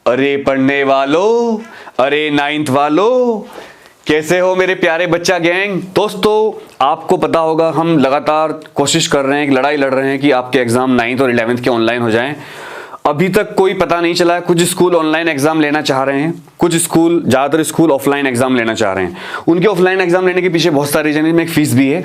अरे पढ़ने वालों, अरे नाइन्थ वालों, कैसे हो मेरे प्यारे बच्चा गैंग। दोस्तों आपको पता होगा हम लगातार कोशिश कर रहे हैं, एक लड़ाई लड़ रहे हैं कि आपके एग्जाम नाइन्थ और 11th के ऑनलाइन हो जाएं। अभी तक कोई पता नहीं चला है। कुछ स्कूल ऑनलाइन एग्जाम लेना चाह रहे हैं, कुछ स्कूल, ज़्यादातर स्कूल ऑफलाइन एग्जाम लेना चाह रहे हैं। उनके ऑफलाइन एग्जाम लेने के पीछे बहुत सारे रीजन है, एक फीस भी है।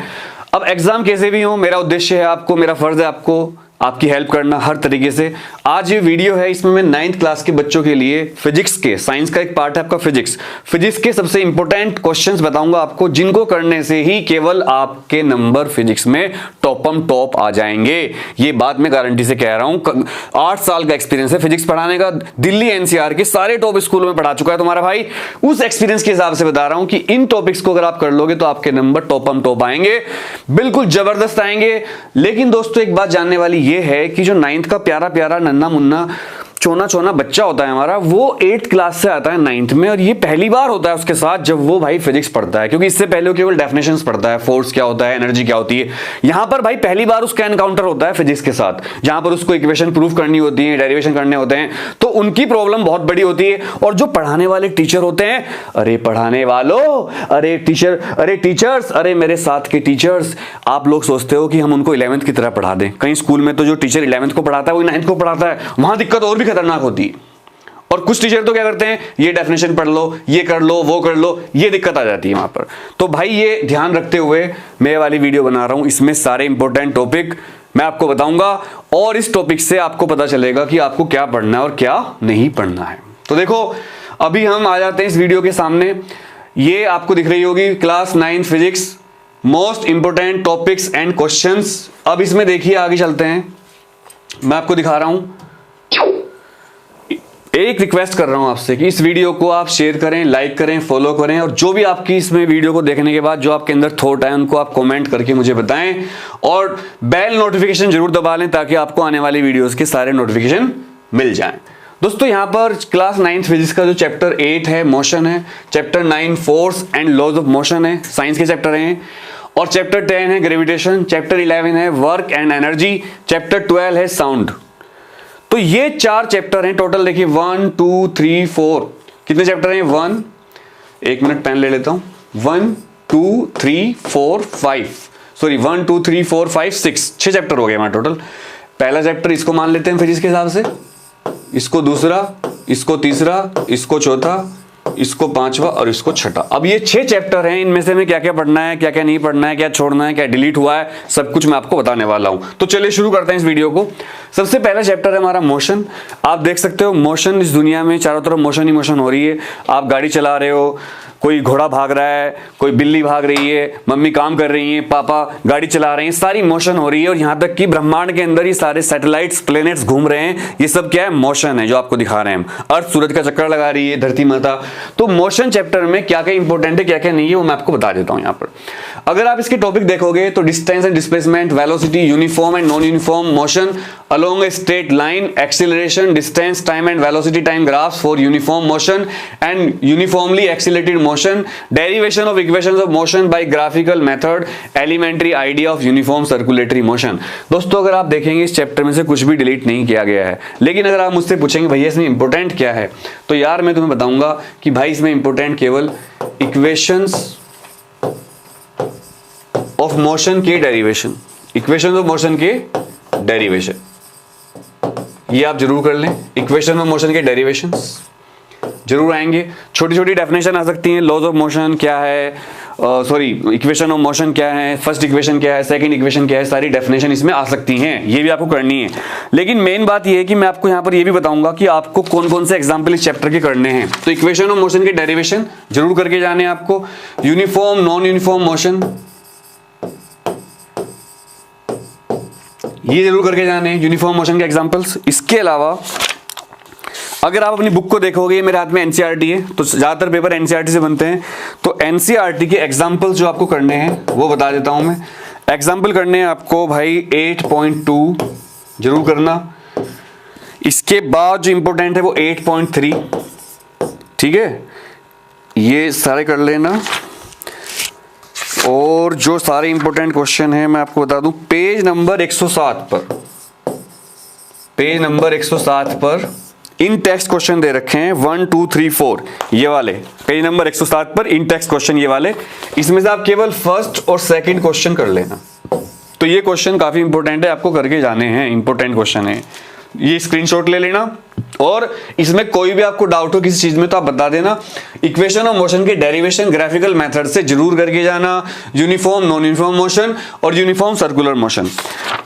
अब एग्जाम कैसे भी हो, मेरा उद्देश्य है आपको, मेरा फर्ज है आपको आपकी हेल्प करना हर तरीके से। आज ये वीडियो है, इसमें मैं 9th क्लास के बच्चों के लिए फिजिक्स के, साइंस का एक पार्ट है आपका फिजिक्स के सबसे इंपॉर्टेंट क्वेश्चंस बताऊंगा आपको, जिनको करने से ही केवल आपके नंबर फिजिक्स में टॉप आ जाएंगे। ये बात मैं गारंटी से कह रहा हूं। 8 साल का एक्सपीरियंस है फिजिक्स पढ़ाने का, दिल्ली एनसीआर के सारे टॉप स्कूलों में पढ़ा चुका है तुम्हारा भाई। उस एक्सपीरियंस के हिसाब से बता रहा हूं कि इन टॉपिक्स को अगर आप कर लोगे तो आपके नंबर टॉप आएंगे, बिल्कुल जबरदस्त आएंगे। लेकिन दोस्तों एक बात जानने वाली ये है कि जो 9th का प्यारा प्यारा नन्ना मुन्ना चोना बच्चा होता है हमारा, वो 8th क्लास से आता है 9th में, और ये पहली बार होता है उसके साथ जब वो भाई फिजिक्स पढ़ता है, क्योंकि इससे पहले वो केवल डेफिनेशंस पढ़ता है, फोर्स क्या होता है, एनर्जी क्या होती है। यहां पर भाई पहली बार उसका एनकाउंटर होता है फिजिक्स के साथ, जहां पर उसको इक्वेशन प्रूफ करनी होती है, डेरिवेशन करने होते हैं, तो उनकी प्रॉब्लम बहुत बड़ी होती है। और जो पढ़ाने वाले टीचर होते हैं, अरे पढ़ाने वालों, अरे टीचर, अरे टीचर्स, अरे मेरे साथ के टीचर्स, आप लोग सोचते हो कि हम उनको 11th की तरह पढ़ा दें। कई स्कूल में तो जो टीचर 11th को पढ़ाता है वही 9th को पढ़ाता है, वहां दिक्कत और भी खतरनाक होती है। और कुछ टीचर तो क्या करते हैं, ये डेफिनेशन पढ़ लो, ये कर लो, वो कर लो, ये दिक्कत आ जाती है वहां पर। तो भाई ये ध्यान रखते हुए मैं वाली वीडियो बना रहा हूं, इसमें सारे इंपॉर्टेंट टॉपिक मैं आपको बताऊंगा, और इस टॉपिक से आपको पता चलेगा कि आपको क्या पढ़ना है और क्या नहीं पढ़ना है। तो देखो अभी हम आ जाते हैं इस वीडियो के सामने। ये आपको दिख रही होगी class 9 physics, most important topics and questions. अब इसमें देखिए, आगे चलते हैं, मैं आपको दिखा रहा हूं। एक रिक्वेस्ट कर रहा हूं आपसे कि इस वीडियो को आप शेयर करें, लाइक करें, फॉलो करें, और जो भी आपकी इसमें वीडियो को देखने के बाद जो आपके अंदर थॉट है उनको आप कमेंट करके मुझे बताएं, और बेल नोटिफिकेशन जरूर दबा लें ताकि आपको आने वाली वीडियोस के सारे नोटिफिकेशन मिल जाएं। दोस्तों यहां पर क्लास 9 फिजिक्स का जो चैप्टर 8 है मोशन है, chapter 9 force and laws of motion है, साइंस के चैप्टर हैं, और चैप्टर 10 है ग्रेविटेशन, चैप्टर 11 है वर्क एंड एनर्जी, चैप्टर 12 है साउंड। तो ये 4 चैप्टर हैं टोटल। देखिए 1 2 3 4, कितने चैप्टर हैं? 1, एक मिनट पेन ले लेता हूं, 1 2 3 4 5, सॉरी 1 2 3 4 5 6 चैप्टर हो गए हमारे टोटल। पहला चैप्टर इसको मान लेते हैं फिजिक्स के हिसाब से, इसको दूसरा, इसको तीसरा, इसको चौथा, इसको 5वां और इसको 6ठा। अब ये 6 चैप्टर हैं, इनमें से हमें क्या क्या पढ़ना है, क्या क्या नहीं पढ़ना है, क्या छोड़ना है, क्या डिलीट हुआ है, सब कुछ मैं आपको बताने वाला हूं। तो चलिए शुरू करते हैं इस वीडियो को। सबसे पहला चैप्टर है हमारा मोशन। आप देख सकते हो मोशन, इस दुनिया में चारों तरफ मोशन ही मोशन हो रही है। आप गाड़ी चला रहे हो, कोई घोड़ा भाग रहा है, कोई बिल्ली भाग रही है, मम्मी काम कर रही है, पापा गाड़ी चला रहे हैं, सारी मोशन हो रही है। और यहां तक कि ब्रह्मांड के अंदर ही सारे सैटेलाइट्स, प्लैनेट्स घूम रहे हैं। ये सब क्या है? मोशन है, जो आपको दिखा रहे हैं हम। अर्थ सूरज का चक्कर लगा रही है, धरती माता। तो मोशन चैप्टर में क्या क्या इंपॉर्टेंट है, क्या क्या नहीं है, वो मैं आपको बता देता हूं यहां पर। अगर आप इसके टॉपिक देखोगे तो distance and displacement, velocity, uniform and non uniform motion along a straight line, acceleration, distance, time and velocity time graphs for uniform motion and uniformly accelerated motion, derivation of equations of motion by graphical method, elementary idea of uniform circulatory motion। दोस्तों अगर आप देखेंगे इस chapter में से कुछ भी delete नहीं किया गया है, लेकिन अगर आप मुझसे पूछेंगे भैया इसमें इंपॉर्टेंट क्या है, तो यार मैं तुम्हें बताऊंगा कि भाई इसमें इंपॉर्टेंट केवल इक्वेशंस ऑफ मोशन के डेरिवेशन, इक्वेशंस ऑफ मोशन के डेरिवेशन, ये आप जरूर कर लें। इक्वेशन ऑफ मोशन के डेरिवेशंस जरूर आएंगे। छोटी छोटी डेफिनेशन आ सकती हैं, लॉज ऑफ मोशन क्या है, सॉरी इक्वेशन ऑफ मोशन क्या है, फर्स्ट इक्वेशन क्या है, सेकंड इक्वेशन क्या है, सारी डेफिनेशन इसमें आ सकती हैं, ये भी आपको करनी है। लेकिन मेन बात ये है कि मैं आपको यहाँ पर ये भी बताऊंगा कि आपको कौन कौन से एग्जाम्पल इस चैप्टर के करने हैं। तो इक्वेशन ऑफ मोशन के डेरिवेशन जरूर करके जाने आपको, यूनिफॉर्म नॉन यूनिफॉर्म मोशन ये जरूर करके जाने, यूनिफॉर्म मोशन के एग्जांपल्स। इसके अलावा अगर आप अपनी बुक को देखोगे, मेरे हाथ में एनसीईआरटी है, तो ज्यादातर पेपर एनसीईआरटी से बनते हैं। तो एनसीईआरटी के एग्जांपल्स जो आपको करने हैं वो बता देता हूं मैं। एग्जांपल करने हैं आपको भाई 8.2 जरूर करना। इसके बाद जो इंपॉर्टेंट है वो 8.3, ठीक है, ये सारे कर लेना। और जो सारे इंपॉर्टेंट क्वेश्चन है मैं आपको बता दूं, पेज नंबर 107 पर इन टेक्स्ट क्वेश्चन दे रखे हैं 1 2 3 4 ये वाले पेज नंबर 107 पर इन टेक्स्ट क्वेश्चन ये वाले, इसमें से आप केवल फर्स्ट और सेकंड क्वेश्चन कर लेना। तो ये क्वेश्चन काफी इंपॉर्टेंट है, आपको करके जाने हैं, इंपॉर्टेंट क्वेश्चन है। ये स्क्रीनशॉट ले लेना और इसमें कोई भी आपको डाउट हो किसी चीज में तो आप बता देना। इक्वेशन ऑफ मोशन के डेरिवेशन ग्राफिकल मेथड से जरूर करके जाना, यूनिफॉर्म नॉन यूनिफॉर्म मोशन और यूनिफॉर्म सर्कुलर मोशन।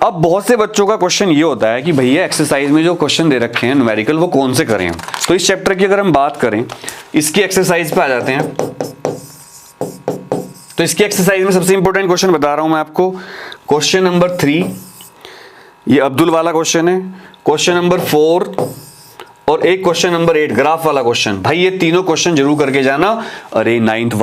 अब बहुत से बच्चों का क्वेश्चन ये होता है कि भैया एक्सरसाइज में जो क्वेश्चन दे रखे हैं न्यूमेरिकल वो कौन से करें। तो इस चैप्टर की अगर हम बात करें, इसकी एक्सरसाइज पे आ जाते हैं। तो इसकी एक्सरसाइज में सबसे इंपॉर्टेंट क्वेश्चन बता रहा हूं मैं आपको, क्वेश्चन नंबर 3, ये अब्दुल वाला क्वेश्चन है, क्वेश्चन नंबर 4 और एक क्वेश्चन नंबर 8 ग्राफ वाला क्वेश्चन। भाई ये तीनों क्वेश्चन जरूर करके जाना। अरे नाइन्थ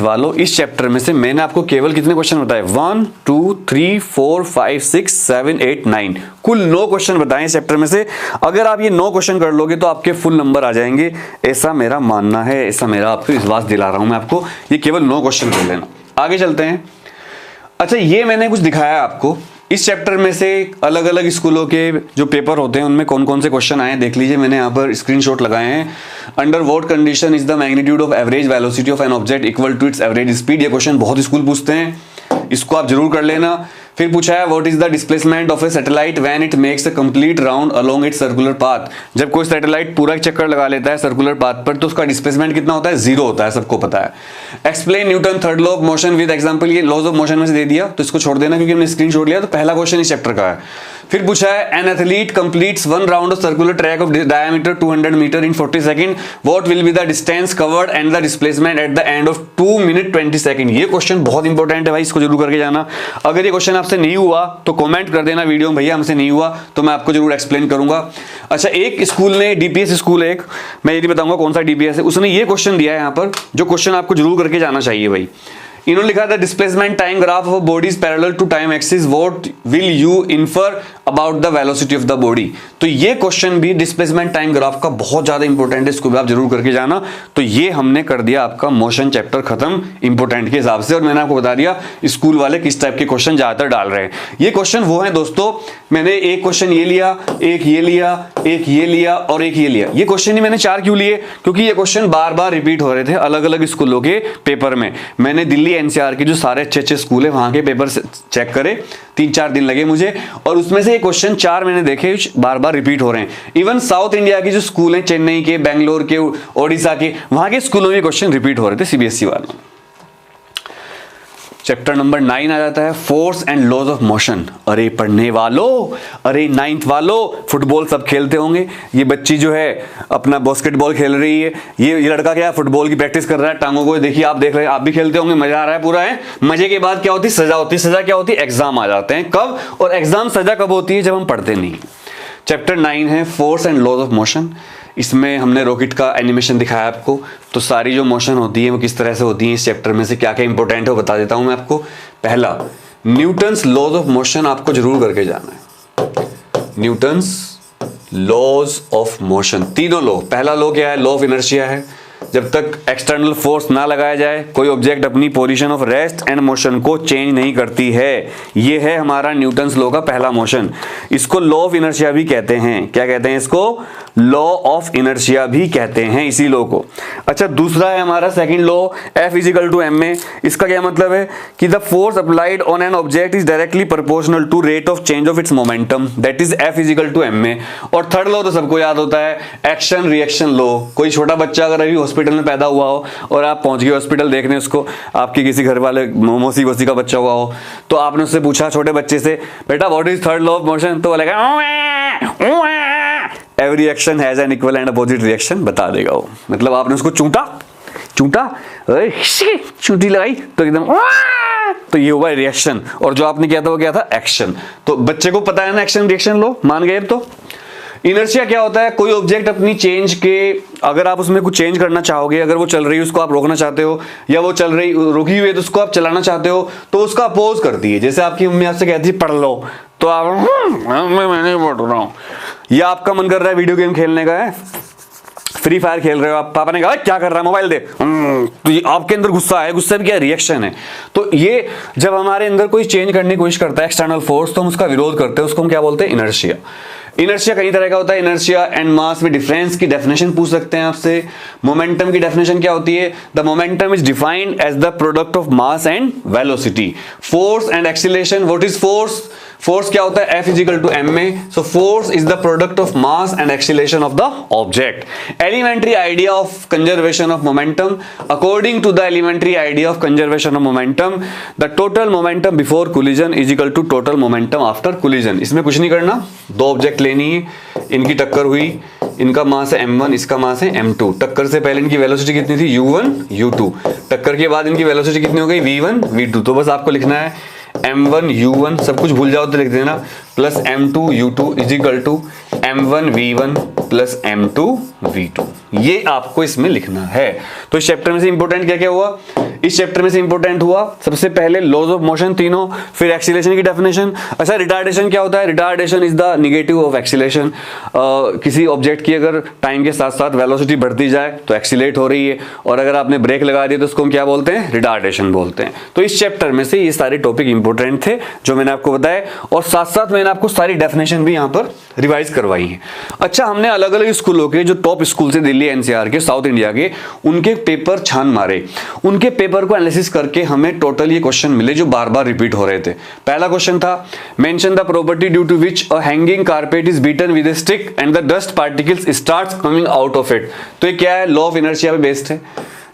वालों, इस चैप्टर में से मैंने आपको केवल कितने क्वेश्चन बताए, 1 2 3 4 5 6 7 8 9, कुल 9 क्वेश्चन बताए इस चैप्टर में से। अगर आप ये 9 क्वेश्चन कर लोगे तो आपके फुल नंबर आ जाएंगे, ऐसा मेरा मानना है, ऐसा मेरा आपको विश्वास दिला रहा हूं मैं आपको। ये केवल 9 क्वेश्चन कर लेना। आगे चलते हैं। अच्छा, ये मैंने कुछ दिखाया आपको, इस चैप्टर में से अलग अलग स्कूलों के जो पेपर होते हैं उनमें कौन कौन से क्वेश्चन आए हैं देख लीजिए, मैंने यहाँ पर स्क्रीनशॉट लगाए हैं। Under what condition is the magnitude of average velocity of an object equal to its average speed. ये क्वेश्चन बहुत स्कूल पूछते हैं, इसको आप जरूर कर लेना। फिर पूछा है what is the displacement of A satellite when it makes a complete round along it's circular path. जब कोई सैटेलाइट पूरा चक्कर लगा लेता है सर्कुलर पाथ पर तो उसका डिस्प्लेसमेंट कितना होता है, 0 होता है, सबको पता है। Explain Newton third law of motion with example. ये लॉज ऑफ मोशन में से दे दिया तो इसको छोड़ देना क्योंकि हमने स्क्रीनशॉट लिया। तो पहला क्वेश्चन इस चैप्टर का है। फिर पूछा है an athlete completes 1 round of circular track of diameter 200 metre in 40 second, what will be the distance covered and the displacement at the end of 2 minute 20 second. ये क्वेश्चन बहुत इंपॉर्टेंट है भाई, इसको जरूर करके जाना। अगर ये क्वेश्चन आपसे नहीं हुआ तो कमेंट कर देना वीडियो में, भैया हमसे नहीं हुआ, तो मैं आपको जरूर एक्सप्लेन करूंगा। अच्छा, एक स्कूल ने, डीपीएस स्कूल है एक, मैं ये नहीं बताऊंगा कौन सा डीपीएस है, उसने ये क्वेश्चन दिया है यहाँ पर, जो क्वेश्चन आपको जरूर करके जाना चाहिए भाई। इन्होंने लिखा था displacement time graph of body is parallel to time axis, what will you infer about the velocity of the body. तो ये क्वेश्चन भी डिस्प्लेसमेंट टाइम ग्राफ का बहुत ज्यादा इंपॉर्टेंट है, इसको भी आप जरूर करके जाना। तो ये हमने कर दिया आपका मोशन चैप्टर खत्म इंपॉर्टेंट के हिसाब से, और मैंने आपको बता दिया स्कूल वाले किस टाइप के क्वेश्चन ज्यादातर डाल रहे हैं। ये क्वेश्चन वो है दोस्तों, मैंने एक क्वेश्चन ये लिया, एक ये लिया, एक ये लिया और एक ये लिया। ये क्वेश्चन ही मैंने 4 क्यों लिए, क्योंकि ये क्वेश्चन बार बार रिपीट हो रहे थे अलग अलग स्कूलों के पेपर में। मैंने दिल्ली एनसीआर के जो सारे अच्छे स्कूल है वहां के पेपर चेक करे, 3-4 दिन लगे मुझे, और उसमें से ये क्वेश्चन 4 मैंने देखे बार बार रिपीट हो रहे हैं। इवन साउथ इंडिया के जो स्कूल हैं, चेन्नई के, बेंगलोर के, ओडिशा के, वहां के स्कूलों में क्वेश्चन रिपीट हो रहे थे सीबीएसई वालों। चैप्टर नंबर 9 आ जाता है, force and laws of motion. अरे पढ़ने वालों, अरे 9th वालों, फुटबॉल सब खेलते होंगे। ये बच्ची जो है अपना बास्केटबॉल खेल रही है, ये लड़का क्या है फुटबॉल की प्रैक्टिस कर रहा है, टांगों को देखिए, आप देख रहे हैं, आप भी खेलते होंगे, मजा आ रहा है पूरा है। मजे के बाद क्या होती है, सजा होती है। सजा क्या होती है, एग्जाम आ जाते हैं। कब, और एग्जाम सजा कब होती है, जब हम पढ़ते नहीं। चैप्टर 9 है force and laws of motion. इसमें हमने रॉकेट का एनिमेशन दिखाया आपको, तो सारी जो मोशन होती है वो किस तरह से होती है, इस चैप्टर में से क्या क्या इंपॉर्टेंट है वो बता देता हूं मैं आपको। पहला, न्यूटन्स लॉज ऑफ मोशन आपको जरूर करके जाना है। न्यूटन्स लॉज ऑफ मोशन, तीनों लॉ। पहला लॉ क्या है, लॉ ऑफ इनर्शिया है। जब तक एक्सटर्नल फोर्स ना लगाया जाए कोई ऑब्जेक्ट अपनी position of rest and motion को चेंज नहीं करती है। ये है हमारा न्यूटन्स लॉ का पहला मोशन। इसको लॉ ऑफ इनर्शिया भी कहते हैं। क्या कहते हैं इसको, लॉ ऑफ इनर्शिया भी कहते हैं इसी लॉ को। अच्छा, दूसरा है हमारा second law, F is equal to ma। इसका क्या मतलब है कि the force applied on an object is directly proportional to rate of change of its momentum, that is F is equal to ma। और थर्ड लॉ तो सबको याद होता है, एक्शन रिएक्शन लॉ। कोई छोटा बच्चा अगर अभी हॉस्पिटल में पैदा हुआ हो और आप पहुंच गए हॉस्पिटल देखने उसको, आपके किसी घर वाले मौसी वोसी का बच्चा हुआ हो, तो आपने उससे पूछा छोटे बच्चे से, बेटा what is third law of motion, तो बोलेगा every action has an equal and opposite reaction, बता देगा वो। मतलब आपने उसको चूंटा, चूंटी लगाई तो एकदम, तो ये हुआ रिएक्शन, और जो आपने किया था वो क्या था, एक्शन। तो बच्चे को पता है ना एक्शन रिएक्शन लो, मान गए। तो इनर्शिया क्या होता है, कोई ऑब्जेक्ट अपनी चेंज के, अगर आप उसमें कुछ चेंज करना चाहोगे, अगर वो चल रही है उसको आप रोकना चाहते हो, या वो चल रही रुकी हुई है तो उसको आप चलाना चाहते हो, तो उसका अपोज करती है। जैसे आपकी मम्मी आपसे कहती है पढ़ लो, तो आप मैं नहीं पढ़ रहा हूं, या आपका मन कर रहा है वीडियो गेम खेलने का है, फ्री फायर खेल रहे हो आप, पापा ने कहा क्या कर रहा है मोबाइल दे, तो आपके अंदर गुस्सा है, गुस्से में क्या रिएक्शन है। तो ये जब हमारे अंदर कोई चेंज करने की कोशिश करता है एक्सटर्नल फोर्स, तो हम उसका विरोध करते हैं, उसको हम क्या बोलते हैं, इनर्शिया। इनर्शिया कई तरह का होता है, इनर्शिया एंड मास में डिफरेंस की डेफिनेशन पूछ सकते हैं आपसे। मोमेंटम की डेफिनेशन क्या होती है? The momentum is defined as the product of mass and velocity. Force and acceleration, what is force? Force क्या होता है? F इजिकल टू एम में। So force is the product of mass and acceleration of the object. Elementary idea of conservation of momentum, according to the elementary idea of conservation of momentum, the total momentum before collision is equal to total momentum after collision. इसमें कुछ नहीं करना, दो object लेनी है, इनकी टक्कर हुई, इनका मास है m1, इसका मास है m2। टक्कर से पहले इनकी वेलोसिटी कितनी थी? u1 u2। टक्कर के बाद इनकी वेलोसिटी कितनी हो गई? v1 v2। तो बस आपको लिखना है m1 u1, सब कुछ भूल जाओ तो लिख देना, plus m2 u2 is equal to m1 v1 plus m2 v2। ये आपको इसमें लिखना है। तो इस चैप्टर में से इंपॉर्टेंट क्या क्या हुआ? इस चैप्टर में से इंपॉर्टेंट हुआ सबसे पहले लॉज ऑफ मोशन तीनों, फिर एक्सीलरेशन की डेफिनेशन। अच्छा, रिटार्डेशन क्या होता है? Retardation is the negative of acceleration. किसी ऑब्जेक्ट की अगर टाइम के साथ साथ वेलोसिटी बढ़ती जाए तो एक्सीलरेट हो रही है, और अगर आपने ब्रेक लगा दी तो उसको हम क्या बोलते हैं? रिटार्डेशन बोलते हैं। तो इस चैप्टर में से ये सारे टॉपिक इंपॉर्टेंट थे जो मैंने आपको बताया, और साथ साथ मैंने आपको सारी डेफिनेशन भी यहाँ पर रिवाइज करवाई है। अच्छा, हमने अलग अलग स्कूलों के जो टॉप स्कूल से, दिल्ली एनसीआर के, साउथ इंडिया के, उनके पेपर छान मारे, उनके पेपर को एनालिसिस करके हमें टोटल ये क्वेश्चन मिले जो बार बार रिपीट हो रहे थे। पहला क्वेश्चन था, mention the property due to which a hanging carpet is beaten with a stick and the dust particles starts coming out of it. तो ये क्या है? लॉ ऑफ इनर्शिया पे बेस्ड है।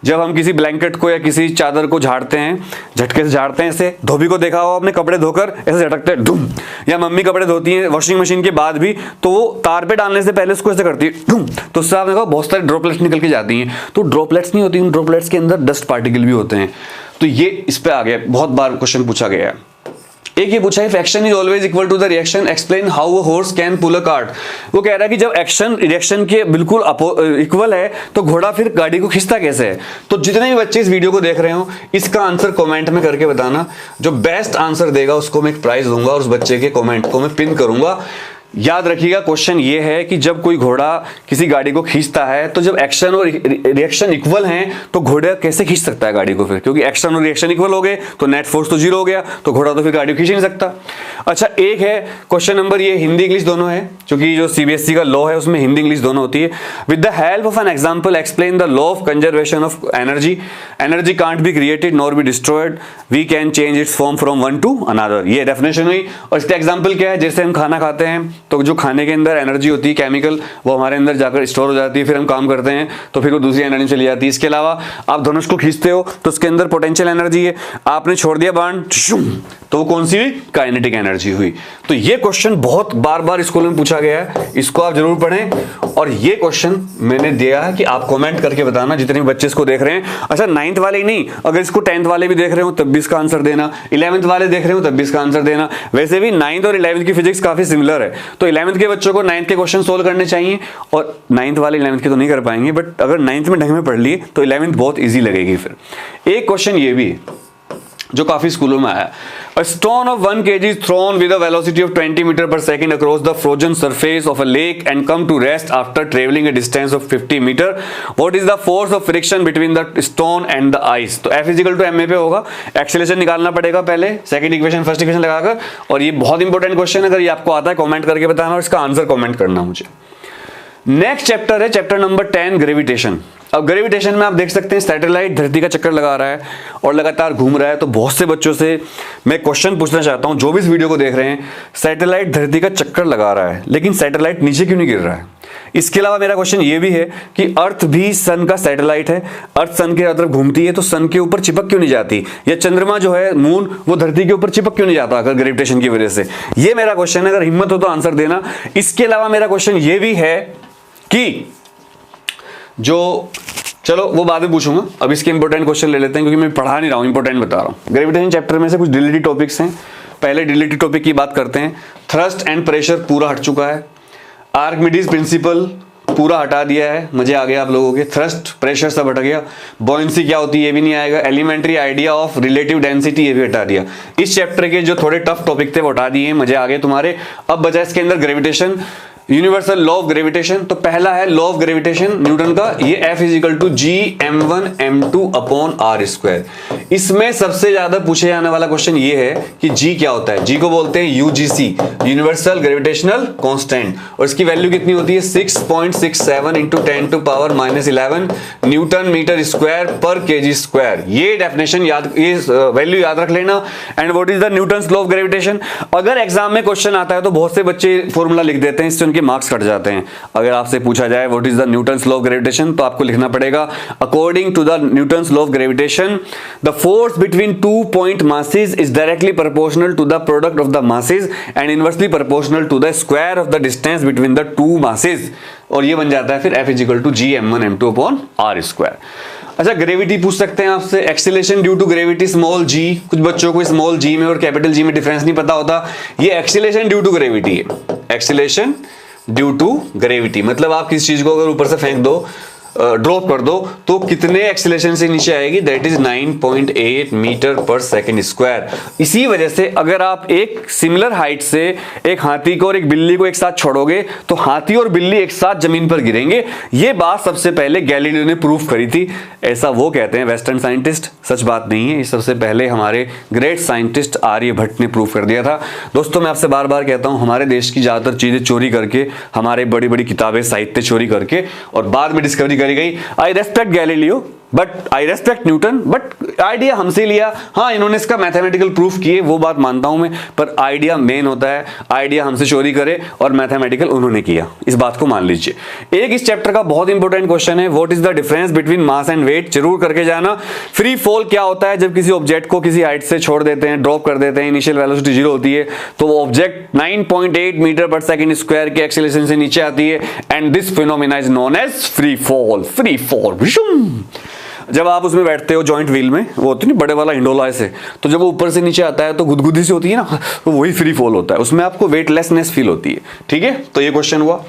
जब हम किसी ब्लैंकेट को या किसी चादर को झाड़ते हैं, झटके से झाड़ते हैं, ऐसे धोबी को देखा हो आपने, कपड़े धोकर ऐसे झटकते हैं ढूम, या मम्मी कपड़े धोती हैं वॉशिंग मशीन के बाद भी, तो वो तार पे डालने से पहले उसको ऐसे करती है ढूम, तो उससे आपने कहा बहुत सारे ड्रॉपलेट्स निकल के जाती हैं। तो ड्रॉपलेट्स नहीं होती, उन ड्रॉपलेट्स के अंदर डस्ट पार्टिकल भी होते हैं। तो ये इस पे आ गया, बहुत बार क्वेश्चन पूछा गया है। एक ये पूछा है, action is always equal to the reaction, explain how a horse can pull a cart. वो कह रहा है कि जब एक्शन रिएक्शन के बिल्कुल इक्वल है तो घोड़ा फिर गाड़ी को खींचता कैसे है। तो जितने भी बच्चे इस वीडियो को देख रहे हो, इसका आंसर कमेंट में करके बताना। जो बेस्ट आंसर देगा उसको मैं एक प्राइज दूंगा, और उस बच्चे के कमेंट को मैं पिन करूंगा। याद रखिएगा, क्वेश्चन ये है कि जब कोई घोड़ा किसी गाड़ी को खींचता है, तो जब एक्शन और रिएक्शन इक्वल हैं तो घोड़ा कैसे खींच सकता है गाड़ी को फिर? क्योंकि एक्शन और रिएक्शन इक्वल हो गए तो नेट फोर्स तो जीरो हो गया, तो घोड़ा तो फिर गाड़ी को खींच नहीं सकता। अच्छा, एक है क्वेश्चन नंबर, ये हिंदी इंग्लिश दोनों है, क्योंकि जो सीबीएसई का लॉ है उसमें हिंदी इंग्लिश दोनों होती है। With the help of an example explain the law of conservation of energy. Energy can't be created nor be destroyed, we can change its form from one to another. ये definition हुई। और इसका example क्या है? जैसे हम खाना खाते हैं तो जो खाने के अंदर एनर्जी होती है केमिकल, वो हमारे अंदर जाकर स्टोर हो जाती है, फिर हम काम करते हैं तो फिर वो दूसरी एनर्जी चली जाती है। इसके अलावा आप धनुष को खींचते हो तो उसके अंदर पोटेंशियल एनर्जी है, आपने छोड़ दिया बाण तो वो कौन सी हुई? काइनेटिक एनर्जी हुई। तो ये क्वेश्चन बहुत बार बार स्कूल में पूछा गया है, इसको आप जरूर पढ़ें। और ये क्वेश्चन मैंने दिया है कि आप कमेंट करके बताना जितने भी बच्चे इसको देख रहे हैं। अच्छा, 9th वाले ही नहीं, अगर इसको 10th वाले भी देख रहे हो तब भी इसका आंसर देना, 11th वाले देख रहे हो तब भी इसका आंसर देना। वैसे भी 9th और 11th की फिजिक्स काफी सिमिलर है, तो 11th के बच्चों को 9th के क्वेश्चन सोल्व करने चाहिए, और 9th वाले 11th के तो नहीं कर पाएंगे, बट अगर 9th में ढंग में पढ़ लिए तो 11th बहुत ईजी लगेगी। फिर एक क्वेश्चन ये भी जो काफी स्कूलों में आया, a stone of 1 kg is thrown with a velocity of 20 meter per second across the frozen surface of a lake and come to rest after traveling a distance of 50 meter. What is the force of friction between the stone and the ice? तो F is equal to ma पे होगा, acceleration निकालना पड़ेगा पहले, second equation first equation लगाकर। और ये बहुत इंपॉर्टेंट क्वेश्चन है, अगर ये आपको आता है कमेंट करके बताना और इसका आंसर कमेंट करना मुझे। नेक्स्ट चैप्टर है चैप्टर नंबर 10, ग्रेविटेशन। अब ग्रेविटेशन में आप देख सकते हैं सैटेलाइट धरती का चक्कर लगा रहा है और लगातार घूम रहा है। तो बहुत से बच्चों से मैं क्वेश्चन पूछना चाहता हूं, जो भी इस वीडियो को देख रहे हैं, सैटेलाइट धरती का चक्कर लगा रहा है लेकिन सैटेलाइट नीचे क्यों नहीं गिर रहा है? इसके अलावा मेरा क्वेश्चन ये भी है कि अर्थ भी सन का सैटेलाइट है, अर्थ सन के तरफ घूमती है तो सन के ऊपर चिपक क्यों नहीं जाती? या चंद्रमा जो है मून, वो धरती के ऊपर चिपक क्यों नहीं जाता अगर ग्रेविटेशन की वजह से? ये मेरा क्वेश्चन है, अगर हिम्मत हो तो आंसर देना। इसके अलावा मेरा क्वेश्चन ये भी है कि जो, चलो वो बाद में पूछूंगा, अब इसके इंपॉर्टेंट क्वेश्चन ले लेते हैं क्योंकि मैं पढ़ा नहीं रहा हूं, इंपॉर्टेंट बता रहा हूं। ग्रेविटेशन चैप्टर में से कुछ डिलीटेड टॉपिक्स हैं। पहले डिलीटेड टॉपिक की बात करते हैं। थ्रस्ट एंड प्रेशर पूरा हट चुका है, आर्किमिडीज प्रिंसिपल पूरा हटा दिया है, मजे आ गया आप लोगों के, थ्रस्ट प्रेशर सब हट गया। बॉयंसी क्या होती है ये भी नहीं आएगा, elementary idea of relative density ये भी हटा दिया। इस चैप्टर के जो थोड़े टफ टॉपिक थे वो हटा दिए, मजे आ गए तुम्हारे। अब बचा इसके अंदर gravitation. Universal law of gravitation, तो पहला है लॉ ऑफ ग्रेविटेशन न्यूटन का, ये F is equal to G m1 m2 upon R square. इसमें सबसे ज्यादा पूछे जाने वाला क्वेश्चन ये है कि जी क्या होता है। जी को बोलते हैं यूजीसी, यूनिवर्सल ग्रेविटेशनल कांस्टेंट, और इसकी वैल्यू कितनी होती है 6.67 into 10 to power -11 newton metre square पर केजी स्क्वायर। ये डेफिनेशन याद, ये वैल्यू याद रख लेना। And what is the Newton's law of gravitation. अगर एग्जाम में क्वेश्चन आता है तो बहुत से बच्चे फॉर्मूला लिख देते हैं, इससे उनके मार्क्स कट जाते हैं। अगर आपसे पूछा जाए what is the Newton's law of gravitation, तो आपको लिखना पड़ेगा according to the Newton's law of gravitation the force between 2 point masses is directly proportional to the product of the masses and inversely proportional to the square of the distance between the two masses। और ये बन जाता है फिर F is equal to G m1 m2 upon R square. अच्छा, gravity पूछ सकते हैं आपसे, acceleration due to gravity small G. कुछ बच्चों को स्मॉल जी में और कैपिटल जी में डिफरेंस नहीं पता होता। ये एक्सीलरेशन ड्यू टू ग्रेविटी है, एक्सीलरेशन ड्यू टू ग्रेविटी मतलब आप किसी चीज को अगर ऊपर से फेंक दो, ड्रॉप कर दो, तो कितने एक्सीलरेशन से नीचे आएगी, दैट इज 9.8 मीटर पर सेकंड स्क्वायर। इसी वजह से अगर आप एक सिमिलर हाइट से एक हाथी को और एक बिल्ली को एक साथ छोड़ोगे तो हाथी और बिल्ली एक साथ जमीन पर गिरेंगे। ये बात सबसे पहले गैलीलियो ने प्रूफ करी थी, ऐसा वो कहते हैं वेस्टर्न साइंटिस्ट, सच बात नहीं है। ये सबसे पहले हमारे ग्रेट साइंटिस्ट आर्यभट्ट ने प्रूफ कर दिया था। दोस्तों, मैं आपसे बार बार कहता हूं, हमारे देश की ज्यादातर चीजें चोरी करके, हमारे बड़ी बड़ी किताबें साहित्य चोरी करके और बाद में डिस्कवरी करी गई। आई respect Galileo but I respect Newton, but idea हमसे लिया। हाँ, इन्होंने इसका मैथमेटिकल प्रूफ किए, वो बात मानता हूं मैं, पर आइडिया मेन होता है। आइडिया हमसे चोरी करे और मैथमेटिकल उन्होंने किया, इस बात को मान लीजिए। एक इस चैप्टर का बहुत इंपॉर्टेंट क्वेश्चन है, what is the difference between mass and weight, जरूर करके जाना। फ्री फॉल क्या होता है, जब किसी ऑब्जेक्ट को किसी हाइट से छोड़ देते हैं, ड्रॉप कर देते हैं, इनिशियल वेलोसिटी 0 होती है, तो वो ऑब्जेक्ट 9.8 मीटर पर सेकंड स्क्वायर के एक्सीलरेशन से नीचे आती है, and this phenomena is known as free fall. Free fall, जब आप उसमें बैठते हो जॉइंट व्हील में, वो होती है ना बड़े वाला हिंडोला से, तो जब वो ऊपर से नीचे आता है तो गुदगुदी से होती है ना, तो वही फ्री फॉल होता है, उसमें आपको वेटलेसनेस फील होती है। ठीक है, तो ये क्वेश्चन हुआ।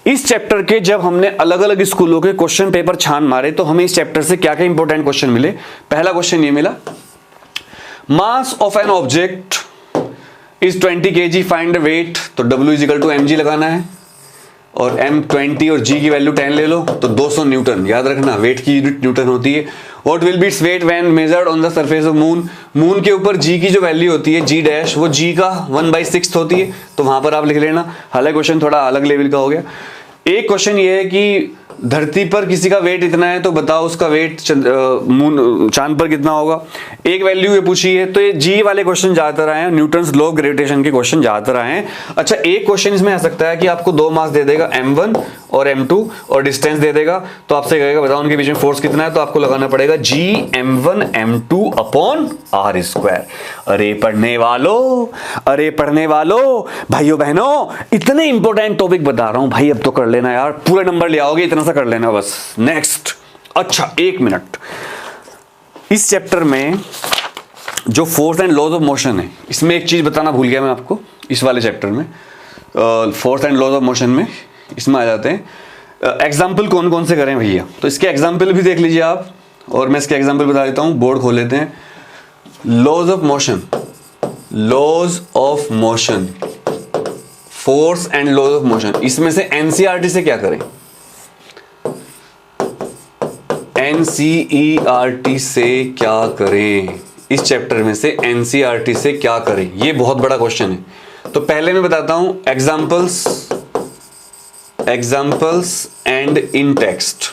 इस चैप्टर के जब हमने अलग अलग स्कूलों के क्वेश्चन पेपर छान मारे तो हमें इस चैप्टर से क्या क्या इंपॉर्टेंट क्वेश्चन मिले। पहला क्वेश्चन ये मिला, mass of an object is 20 kg, find the weight, तो W इजिकल टू mg लगाना है, और m 20 और g की वैल्यू 10 ले लो तो 200 न्यूटन, याद रखना वेट की यूनिट न्यूटन होती है। What will B its weight when measured on the surface of moon, moon के ऊपर g की जो वैल्यू होती है g डैश, वो g का 1/6 होती है, तो वहां पर आप लिख लेना। हालांकि क्वेश्चन थोड़ा अलग लेवल का हो गया। एक क्वेश्चन ये है कि धरती पर किसी का वेट इतना है, तो बताओ उसका वेट चांद पर कितना होगा। एक वैल्यू ये पूछी है, तो ये जी वाले क्वेश्चन ज्यादातर आए हैं, न्यूटन्स लॉ ऑफ ग्रेविटेशन के क्वेश्चन ज्यादातर आए हैं। अच्छा, एक क्वेश्चन इसमें आ सकता है कि आपको 2 मास दे देगा, m1 और m2, और डिस्टेंस दे देगा, तो आपसे कहेगा बताओ उनके बीच में फोर्स कितना है, तो आपको लगाना पड़ेगा जी m1 m2 upon R square. अरे पढ़ने वालों, भाइयों बहनों, इतने इंपॉर्टेंट टॉपिक बता रहा हूं भाई, अब तो कर लेना यार, पूरे नंबर ले आओगे, इतना सा कर लेना बस। नेक्स्ट, अच्छा 1 मिनट, इस चैप्टर में जो force and laws of motion है, इसमें एक चीज बताना भूल गया मैं आपको। इस वाले चैप्टर में force and laws of motion में इसमें आ जाते हैं एग्जाम्पल कौन कौन से करें भैया, तो इसके एग्जाम्पल भी देख लीजिए आप, और मैं इसके एग्जाम्पल बता देता हूं। बोर्ड खोल लेते हैं। Laws of motion, laws of motion, force and laws of motion, इसमें से एनसीईआरटी से क्या करें, एनसीईआरटी से क्या करें, इस चैप्टर में से एनसीईआरटी से क्या करें, ये बहुत बड़ा क्वेश्चन है। तो पहले मैं बताता हूं एग्जाम्पल्स एंड इन टेक्स्ट,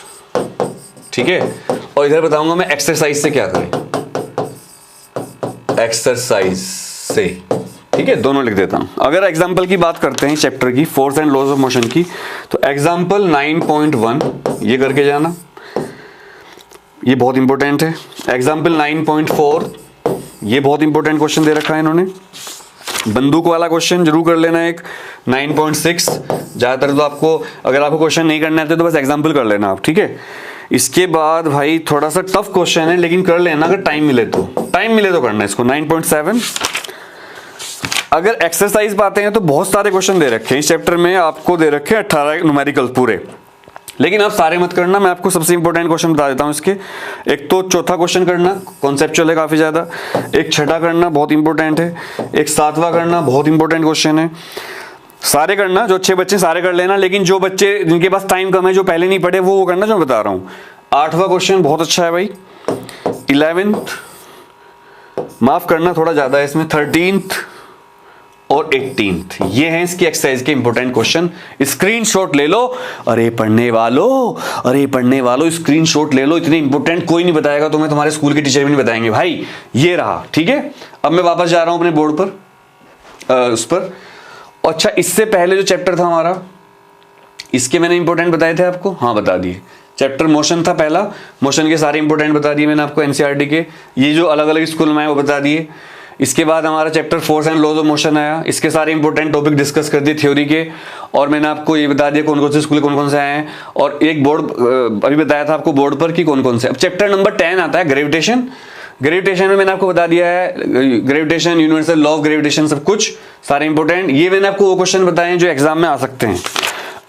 ठीक है, और इधर बताऊंगा मैं एक्सरसाइज से क्या करें, एक्सरसाइज से, ठीक है, दोनों लिख देता हूं। अगर एग्जाम्पल की बात करते हैं चैप्टर की, force and laws of motion की, तो एग्जाम्पल 9.1 ये करके जाना, ये बहुत इंपॉर्टेंट है। एग्जाम्पल 9.4 ये बहुत इंपॉर्टेंट क्वेश्चन दे रखा है इन्होंने, बंदूक वाला क्वेश्चन जरूर कर लेना। एक 9.6, ज्यादातर तो आपको, अगर आपको क्वेश्चन नहीं करना है तो बस एग्जाम्पल कर लेना आप, ठीक है। इसके बाद भाई थोड़ा सा टफ क्वेश्चन है, लेकिन कर लेना अगर टाइम मिले तो करना इसको। 9.7 अगर एक्सरसाइज पाते हैं तो बहुत सारे क्वेश्चन दे रखे हैं इस चैप्टर में, आपको दे रखे हैं 18 न्यूमेरिकल पूरे, लेकिन आप सारे मत करना, मैं आपको सबसे इंपॉर्टेंट क्वेश्चन बता देता हूं इसके। एक तो चौथा क्वेश्चन करना, कॉन्सेप्चुअल है काफी ज्यादा, एक छठा करना बहुत इंपॉर्टेंट है, एक 7वां करना बहुत इंपॉर्टेंट क्वेश्चन है, सारे करना, जो अच्छे बच्चे सारे कर लेना, लेकिन जो बच्चे जिनके पास टाइम कम है, जो पहले नहीं पढ़े, वो करना जो मैं बता रहा हूं। 8वां क्वेश्चन बहुत अच्छा है भाई। 11th, माफ करना थोड़ा ज्यादा है इसमें, 13th और 18th, ये हैं इसकी एक्सरसाइज के इंपॉर्टेंट क्वेश्चन। स्क्रीनशॉट ले लो। अरे पढ़ने वालों स्क्रीनशॉट ले लो, इतने इंपॉर्टेंट कोई नहीं बताएगा तुम्हें, तुम्हारे स्कूल के टीचर भी नहीं बताएंगे भाई। ये रहा, ठीक है। अब मैं वापस जा रहा हूं अपने बोर्ड पर, उस पर। अच्छा, इससे पहले जो चैप्टर था हमारा, इसके मैंने इंपॉर्टेंट बताए थे आपको, हाँ बता दिए। चैप्टर मोशन था पहला, मोशन के सारे इंपॉर्टेंट बता दिए मैंने आपको एनसीईआरटी के, ये जो अलग अलग स्कूल में आए वो बता दिए। इसके बाद हमारा chapter force and laws of motion आया, इसके सारे इंपॉर्टेंट टॉपिक डिस्कस कर दिए थ्योरी के, और मैंने आपको ये बता दिया कौन कौन से स्कूल कौन कौन से आए हैं, और एक बोर्ड अभी बताया था आपको बोर्ड पर कि कौन कौन से। अब चैप्टर नंबर 10 आता है ग्रेविटेशन। ग्रेविटेशन में मैंने आपको बता दिया है gravitation, universal law of gravitation, सब कुछ सारे इंपॉर्टेंट। ये मैंने आपको वो क्वेश्चन बताए हैं जो एग्जाम में आ सकते हैं।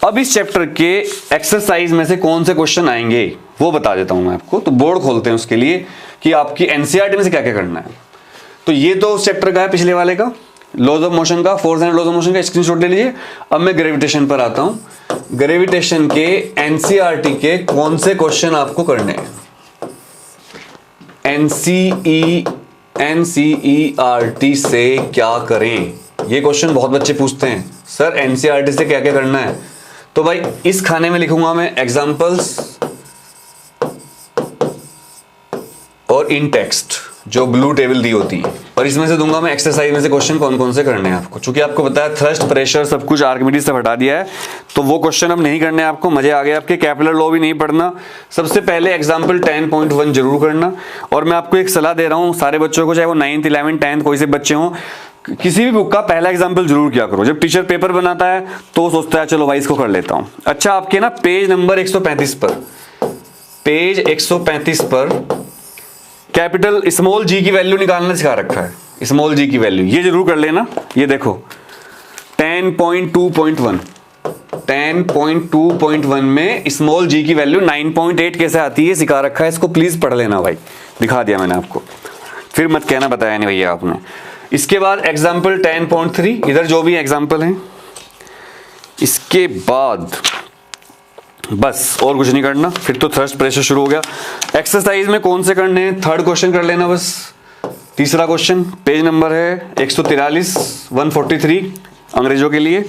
अब इस चैप्टर के एक्सरसाइज में से कौन से क्वेश्चन आएंगे वो बता देता हूं मैं आपको। तो बोर्ड खोलते हैं उसके लिए कि आपकी एनसीईआरटी में से क्या क्या करना है। तो ये तो उस चैप्टर का है, पिछले वाले का, लॉज ऑफ मोशन का, force and laws of motion का स्क्रीनशॉट ले लीजिए। अब मैं ग्रेविटेशन पर आता हूं। ग्रेविटेशन के एनसीईआरटी के कौन से क्वेश्चन आपको करने हैं। एनसीईआरटी से क्या करें, ये क्वेश्चन बहुत बच्चे पूछते हैं, सर एनसीईआरटी से क्या क्या करना है। तो भाई इस खाने में लिखूंगा मैं एग्जांपल्स और इन टेक्स्ट, जो ब्लू टेबल दी होती है, और इसमें से दूंगा मैं एक्सरसाइज में से क्वेश्चन कौन कौन से करने हैं आपको। चूंकि आपको बताया थ्रस्ट, प्रेशर सब कुछ आर्किमिडीज से हटा दिया है, तो वो क्वेश्चन अब नहीं करने आपको। मजे आ गए आपके। कैपिलर लॉ भी नहीं पढ़ना। सबसे पहले एग्जाम्पल 10.1 जरूर करना। और मैं आपको एक सलाह दे रहा हूं सारे बच्चों को, चाहे वो 9th 11th 10th कोई से बच्चे हों, किसी भी बुक का पहला एग्जाम्पल जरूर किया करो। जब टीचर पेपर बनाता है तो सोचता है चलो भाई इसको कर लेता हूं। अच्छा, आपके ना पेज नंबर 135 पर, पेज 135 पर कैपिटल स्मॉल जी की वैल्यू निकालना सिखा रखा है। स्मॉल जी की वैल्यू ये जरूर कर लेना। ये देखो 10.2.1 में स्मॉल जी की वैल्यू 9.8 कैसे आती है सिखा रखा है, इसको प्लीज पढ़ लेना भाई। दिखा दिया मैंने आपको, फिर मत कहना बताया नहीं भैया आपने। इसके बाद एग्जाम्पल 10.3, इधर जो भी एग्जाम्पल हैं। इसके बाद बस और कुछ नहीं करना, फिर तो थ्रस्ट प्रेशर शुरू हो गया। एक्सरसाइज में कौन से करने हैं, थर्ड क्वेश्चन कर लेना बस। तीसरा क्वेश्चन, पेज नंबर है 143, 143 अंग्रेजों के लिए।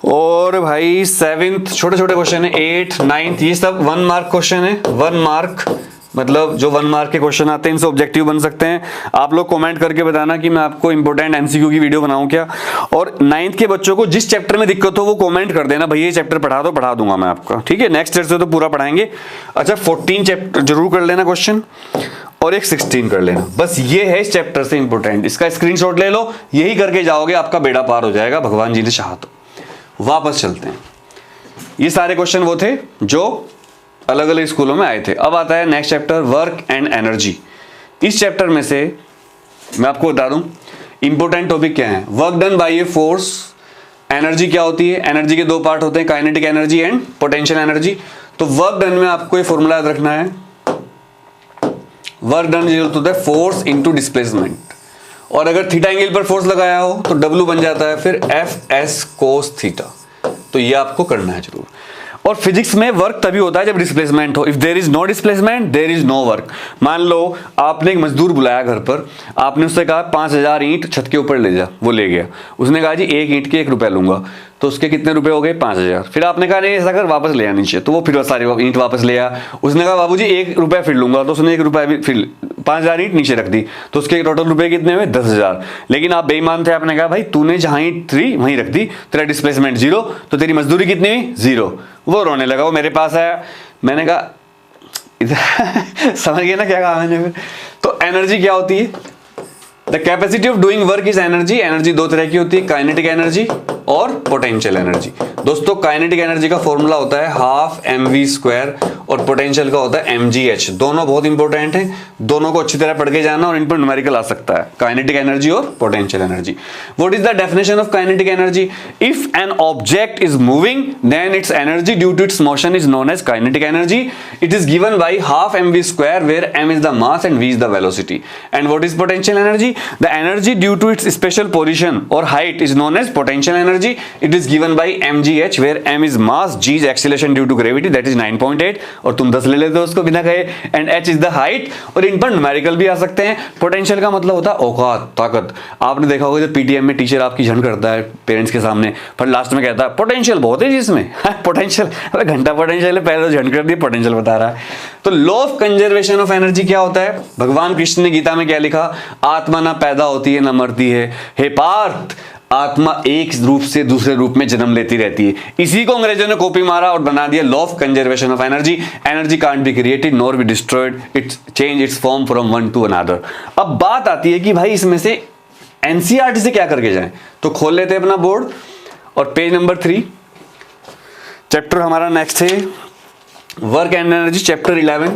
और भाई 7th छोटे छोटे क्वेश्चन है, 8th 9th, ये सब 1 मार्क क्वेश्चन है। 1 मार्क मतलब जो 1 मार्क के क्वेश्चन आते हैं, इनसे ऑब्जेक्टिव बन सकते हैं। आप लोग कमेंट करके बताना कि मैं आपको इंपॉर्टेंट एमसीक्यू की वीडियो बनाऊं क्या। और 9th के बच्चों को जिस चैप्टर में दिक्कत हो वो कमेंट कर देना, भैया ये चैप्टर पढ़ा दो, पढ़ा दूंगा मैं आपका, ठीक है। नेक्स्ट ईयर से तो पूरा पढ़ाएंगे। अच्छा, 14 चैप्टर जरूर कर लेना क्वेश्चन, और एक 16 कर लेना। बस ये है इस चैप्टर से इंपॉर्टेंट, इसका स्क्रीनशॉट ले लो। यही करके जाओगे, आपका बेड़ा पार हो जाएगा, भगवान जी ने चाहा तो। वापस चलते हैं। ये सारे क्वेश्चन वो थे जो अलग अलग स्कूलों में आए थे। अब आता है next chapter, work and energy. इस चैप्टर में से मैं आपको बता दूं इंपॉर्टेंट टॉपिक क्या है। Work done by a force, energy क्या होती है। एनर्जी के 2 पार्ट होते हैं, kinetic energy and potential energy. तो वर्क डन में आपको ये फॉर्मूला याद रखना है। वर्क डन होता है फोर्स इंटू डिस्प्लेसमेंट, और अगर थीटा एंगल पर फोर्स लगाया हो तो W बन जाता है फिर Fs cos थीटा। तो ये आपको करना है जरूर। और फिजिक्स में वर्क तभी होता है जब डिस्प्लेसमेंट हो। If there is no displacement there is no work. मान लो आपने एक मजदूर बुलाया घर पर, आपने उससे कहा 5000 ईंट छत के ऊपर ले जा, वो ले गया। उसने कहा जी एक ईंट के 1 रुपया लूंगा, तो उसके कितने रुपए हो गए, 5000। फिर आपने कहा नहीं ऐसा कर, वापस ले आ नीचे, तो वो फिर सारी ईंट वापस ले आया। उसने कहा बाबूजी 1 रुपया फिर लूंगा, तो उसने 1 रुपया भी फिर 5000 ईंट नीचे रख दी, तो उसके टोटल रुपए कितने हुए, 10000। लेकिन आप बेईमान थे, आपने कहा भाई तूने जहां ईंट थी वहीं रख दी, तेरा डिस्प्लेसमेंट 0, तो तेरी मजदूरी कितनी हुई, 0। वो रोने लगा, वो मेरे पास आया, मैंने कहा समझ गए ना क्या कहा मैंने फिर। तो एनर्जी क्या होती है, the capacity of doing work is energy. Energy 2 तरह की होती है, काइनेटिक एनर्जी और पोटेंशियल एनर्जी। दोस्तों काइनेटिक एनर्जी का फॉर्मूला होता है 12 mv², और पोटेंशियल का होता है mgh। दोनों बहुत इंपॉर्टेंट हैं, दोनों को अच्छी तरह पढ़ के जाना और इन पर न्यूमेरिकल आ सकता है, काइनेटिक एनर्जी और potential energy. What is the definition of kinetic energy? If an object is moving then its energy due to its motion is known as kinetic energy. It is given by half mv square where m is the mass and v is the velocity. And what is potential energy? The energy due to its special position or height is known as potential energy. It is given by mgh where m is mass, g is acceleration due to gravity that is 9.8 और तुम 10 ले लेते हो उसको बिना कहे, and h is the height। और इन पर न्यूमेरिकल भी आ सकते हैं। पोटेंशियल का मतलब होता है औकात, ताकत। आपने देखा होगा जब पीटीएम में टीचर आपकी झंड करता है पेरेंट्स के सामने, पर लास्ट में कहता है पोटेंशियल बहुत है जिसमें। पोटेंशियल, अरे घंटा पोटेंशियल है, पहले तो झंड कर दी, पोटेंशियल बता रहा है। तो law of conservation of energy क्या होता है? भगवान कृष्ण ने गीता में क्या लिखा? आत्मा ना पैदा होती है ना मरती है, हे पार्थ आत्मा एक रूप से दूसरे रूप में जन्म लेती रहती है। इसी को अंग्रेजों ने कॉपी मारा और बना दिया law of conservation of energy. Energy can't be created nor be destroyed, it's change its form from one to another. अब बात आती है कि भाई इसमें से एनसीईआरटी से क्या करके जाएं, तो खोल लेते हैं अपना बोर्ड और पेज नंबर 3 चैप्टर हमारा नेक्स्ट है work and energy, chapter 11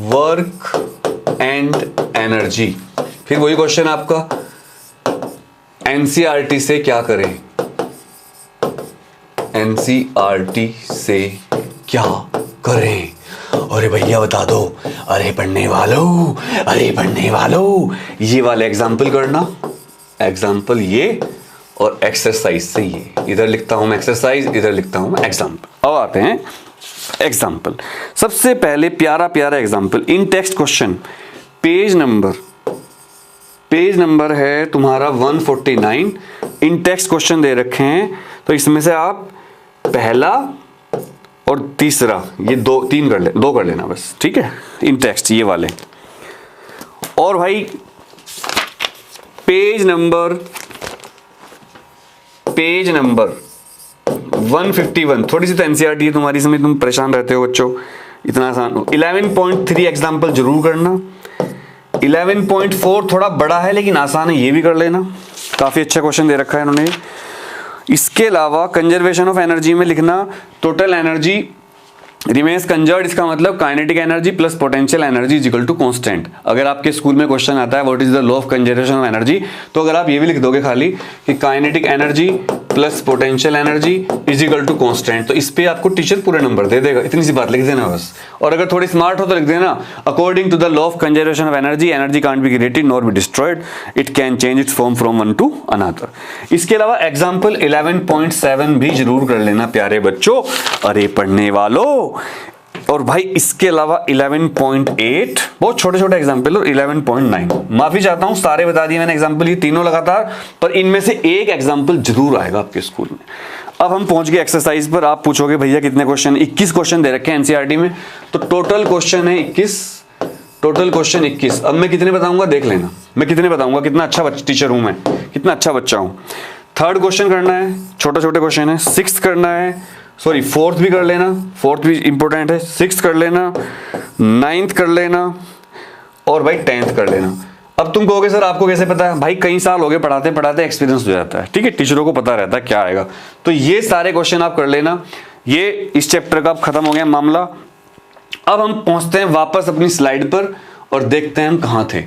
work and energy. फिर वही क्वेश्चन आपका, एनसीईआरटी से क्या करें? एनसीईआरटी से क्या करें? अरे भैया बता दो, अरे पढ़ने वालों, अरे पढ़ने वालों, ये वाले एग्जाम्पल करना, एग्जाम्पल ये और एक्सरसाइज से ये। इधर लिखता हूं मैं एक्सरसाइज, इधर लिखता हूं मैं एग्जाम्पल। अब आते हैं एग्जाम्पल। सबसे पहले प्यारा प्यारा example in text question, page number है तुम्हारा 149। इन टेक्स्ट क्वेश्चन दे रखे हैं, तो इसमें से आप पहला और तीसरा, ये दो कर लेना बस, ठीक है, इन टेक्स्ट ये वाले। और भाई पेज नंबर 151, थोड़ी सी तो एनसीईआरटी है तुम्हारी, इसमें तुम परेशान रहते हो बच्चों, इतना आसान हो। 11.3 एग्जाम्पल जरूर करना। 11.4 थोड़ा बड़ा है लेकिन आसान है, ये भी कर लेना, काफी अच्छा क्वेश्चन दे रखा है इन्होंने। इसके अलावा कंजर्वेशन ऑफ एनर्जी में लिखना टोटल एनर्जी रिमेन्स कंजर्व्ड, इसका मतलब kinetic energy plus potential energy is equal to constant. अगर आपके स्कूल में क्वेश्चन आता है what is the law of conservation of energy, तो अगर आप ये भी लिख दोगे खाली कि kinetic energy plus potential energy is equal to constant, तो इस पे आपको टीचर पूरे नंबर दे देगा। इतनी सी बात लिख देना बस। और अगर थोड़ी स्मार्ट हो तो लिख देना according to the law of conservation of energy, energy can't be created nor be destroyed, it can change its form from one to another. इसके अलावा एग्जाम्पल 11.7 भी जरूर कर लेना प्यारे बच्चों, अरे पढ़ने वालों। और भाई इसके अलावा 11.8 बहुत छोटे छोटे एग्जाम्पल, और 11.9 माफी चाहता हूं सारे बता दिए मैंने एग्जाम्पल, ये तीनों लगातार, पर इनमें से एक एग्जाम्पल जरूर आएगा आपके स्कूल में। अब हम पहुंच गए एक्सरसाइज पर। आप पूछोगे भैया कितने क्वेश्चन? 21 क्वेश्चन दे रखे हैं एनसीईआरटी में, तो टोटल क्वेश्चन है 21, टोटल क्वेश्चन 21। अब मैं कितने बताऊंगा देख लेना, मैं कितने बताऊंगा, कितना अच्छा टीचर हूं मैं, कितना अच्छा बच्चा हूं। थर्ड क्वेश्चन करना है, छोटे छोटे क्वेश्चन है। सिक्स्थ करना है, सॉरी फोर्थ भी कर लेना, फोर्थ भी इंपॉर्टेंट है। सिक्स्थ कर लेना, नाइन्थ कर लेना, और भाई 10th कर लेना। अब तुम कहोगे सर आपको कैसे पता है? भाई कई साल हो गए पढ़ाते पढ़ाते, एक्सपीरियंस हो जाता है, ठीक है, टीचरों को पता रहता है क्या आएगा। तो ये सारे क्वेश्चन आप कर लेना। ये इस चैप्टर का खत्म हो गया मामला। अब हम पहुंचते हैं वापस अपनी स्लाइड पर और देखते हैं हम कहां थे।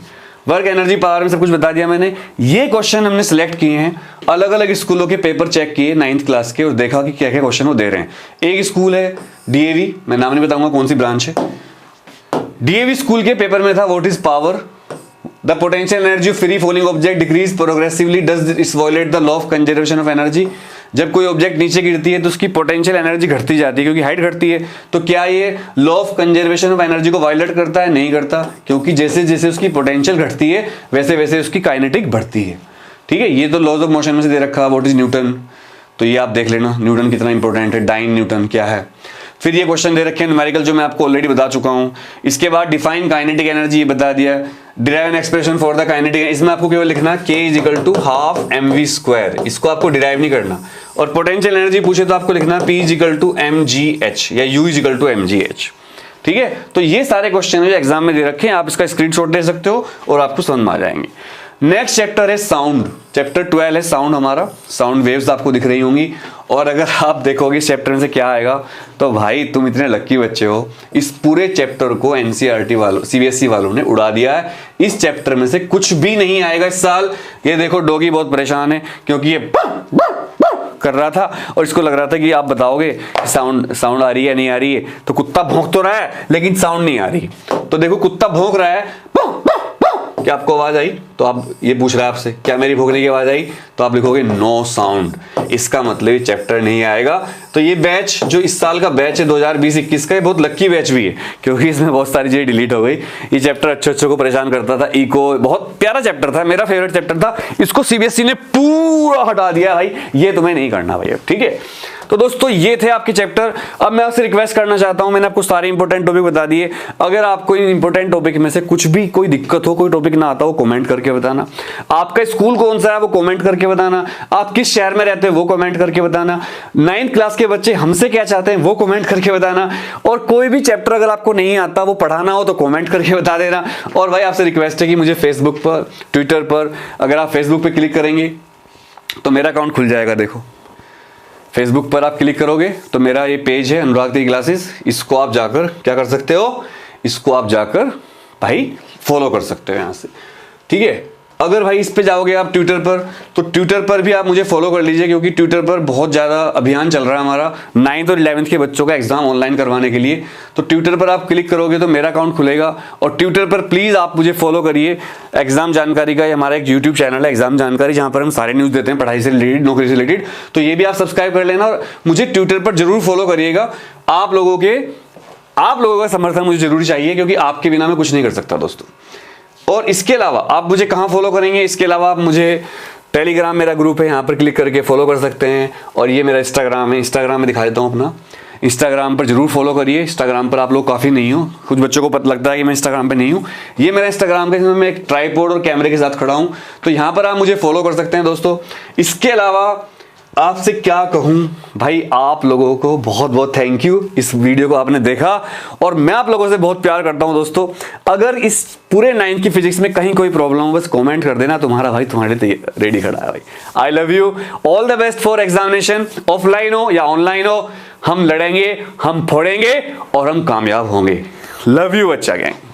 वर्क एनर्जी पावर में सब कुछ बता दिया मैंने। ये क्वेश्चन हमने सिलेक्ट किए हैं, अलग अलग स्कूलों के पेपर चेक किए 9th क्लास के, और देखा कि क्या क्या क्वेश्चन वो दे रहे हैं। एक स्कूल है डीएवी, मैं नाम नहीं बताऊंगा कौन सी ब्रांच है। डीएवी स्कूल के पेपर में था what is power, the potential energy of free falling object decrease progressively, does it's violate the law of conservation of energy. जब कोई ऑब्जेक्ट नीचे गिरती है तो उसकी पोटेंशियल एनर्जी घटती जाती है क्योंकि हाइट घटती है। तो क्या ये law of conservation of energy को वायलेट करता है? नहीं करता, क्योंकि जैसे जैसे उसकी पोटेंशियल घटती है वैसे वैसे उसकी काइनेटिक बढ़ती है। ठीक है, ये तो लॉज ऑफ मोशन में से दे रखा, व्हाट इज न्यूटन, तो ये आप देख लेना न्यूटन कितना इंपॉर्टेंट है, डाइन न्यूटन क्या है। फिर ये क्वेश्चन दे रखे हैं न्यूमेरिकल, जो मैं आपको ऑलरेडी बता चुका हूं। इसके बाद डिफाइन काइनेटिक एनर्जी, ये बता दिया। Derive an expression for the kinetic, इसमें आपको केवल लिखना k is equal to half mv square, इसको आपको डिराइव नहीं करना। और पोटेंशियल एनर्जी पूछे तो आपको लिखना p is equal to mgh या u is equal to mgh। ठीक है, तो ये सारे क्वेश्चन जो एग्जाम में दे रखे हैं, आप इसका स्क्रीनशॉट ले सकते हो और आपको समझ में आ जाएंगे। नेक्स्ट चैप्टर है साउंड, चैप्टर 12 है साउंड हमारा। साउंड वेव्स आपको दिख रही होंगी, और अगर आप देखोगे इस चैप्टर में से क्या आएगा तो भाई तुम इतने लक्की बच्चे हो, इस पूरे चैप्टर को एनसीईआरटी वालों, सीबीएसई वालों ने उड़ा दिया है। इस चैप्टर में से कुछ भी नहीं आएगा इस साल। ये देखो डॉगी बहुत परेशान है क्योंकि ये कर रहा था और इसको लग रहा था कि आप बताओगे साउंड आ रही है नहीं आ रही है, तो कुत्ता भौंक तो रहा है लेकिन साउंड नहीं आ रही। तो देखो कुत्ता भौंक रहा है, क्या आपको आवाज आई? तो आप ये पूछ रहा है आपसे क्या मेरी भौंकने की आवाज आई, तो आप लिखोगे नो साउंड, इसका मतलब ये चैप्टर नहीं आएगा। तो ये बैच जो इस साल का बैच है 2020-21 का, ये बहुत लक्की बैच भी है क्योंकि इसमें बहुत सारी चीजें डिलीट हो गई। ये चैप्टर अच्छे को परेशान करता था, इको बहुत प्यारा चैप्टर था, मेरा फेवरेट चैप्टर था, इसको सीबीएसई ने पूरा हटा दिया भाई, ये तुम्हें नहीं करना भाई, ठीक है। तो दोस्तों ये थे आपके चैप्टर। अब मैं आपसे रिक्वेस्ट करना चाहता हूं, मैंने आपको सारे इंपॉर्टेंट टॉपिक बता दिए, अगर आपको इन इंपॉर्टेंट टॉपिक में से कुछ भी कोई दिक्कत हो, कोई टॉपिक ना आता हो, कमेंट करके बताना। आपका स्कूल कौन सा है वो कमेंट करके बताना, आप किस शहर में रहते हैं वो कमेंट करके बताना, 9th क्लास के बच्चे हमसे क्या चाहते हैं वो कमेंट करके बताना, और कोई भी चैप्टर अगर आपको नहीं आता वो पढ़ाना हो तो कमेंट करके बता देना। और भाई आपसे रिक्वेस्ट है कि मुझे फेसबुक पर, ट्विटर पर, अगर आप फेसबुक पर क्लिक करेंगे तो मेरा अकाउंट खुल जाएगा। देखो फेसबुक पर आप क्लिक करोगे तो मेरा ये पेज है अनुराग त्रिकी क्लासेस, इसको आप जाकर क्या कर सकते हो, इसको आप जाकर भाई फॉलो कर सकते हो यहाँ से, ठीक है। अगर भाई इस पे जाओगे आप ट्विटर पर, तो ट्विटर पर भी आप मुझे फॉलो कर लीजिए क्योंकि ट्विटर पर बहुत ज़्यादा अभियान चल रहा है हमारा 9th और 11th के बच्चों का एग्जाम ऑनलाइन करवाने के लिए। तो ट्विटर पर आप क्लिक करोगे तो मेरा अकाउंट खुलेगा, और ट्विटर पर प्लीज़ आप मुझे फॉलो करिए। एग्जाम जानकारी का हमारा एक यूट्यूब चैनल है एग्जाम जानकारी, जहाँ पर हम सारे न्यूज़ देते हैं पढ़ाई से रिलेटेड, नौकरी से रिलेटेड, तो ये भी आप सब्सक्राइब कर लेना और मुझे ट्विटर पर जरूर फॉलो करिएगा। आप लोगों का समर्थन मुझे जरूरी चाहिए क्योंकि आपके बिना मैं कुछ नहीं कर सकता दोस्तों। और इसके अलावा आप मुझे कहाँ फॉलो करेंगे, इसके अलावा आप मुझे टेलीग्राम मेरा ग्रुप है, यहाँ पर क्लिक करके फॉलो कर सकते हैं, और ये मेरा इंस्टाग्राम है, इंस्टाग्राम में दिखा देता हूँ अपना, इंस्टाग्राम पर जरूर फॉलो करिए। इंस्टाग्राम पर आप लोग काफ़ी नहीं हो, कुछ बच्चों को पता लगता है कि मैं इंस्टाग्राम पे नहीं हूँ। ये मेरा इंस्टाग्राम का, इसमें मैं एक ट्राइपॉड और कैमरे के साथ खड़ा हूँ, तो यहाँ पर आप मुझे फॉलो कर सकते हैं दोस्तों। इसके अलावा आपसे क्या कहूं भाई, आप लोगों को बहुत बहुत थैंक यू, इस वीडियो को आपने देखा, और मैं आप लोगों से बहुत प्यार करता हूं दोस्तों। अगर इस पूरे 9th की फिजिक्स में कहीं कोई प्रॉब्लम हो बस कमेंट कर देना, तुम्हारा भाई तुम्हारे लिए रेडी खड़ा है भाई। I love you, all the best for examination, offline हो या ऑनलाइन हो, हम लड़ेंगे, हम फोड़ेंगे और हम कामयाब होंगे। लव यू बच्चा गैंग।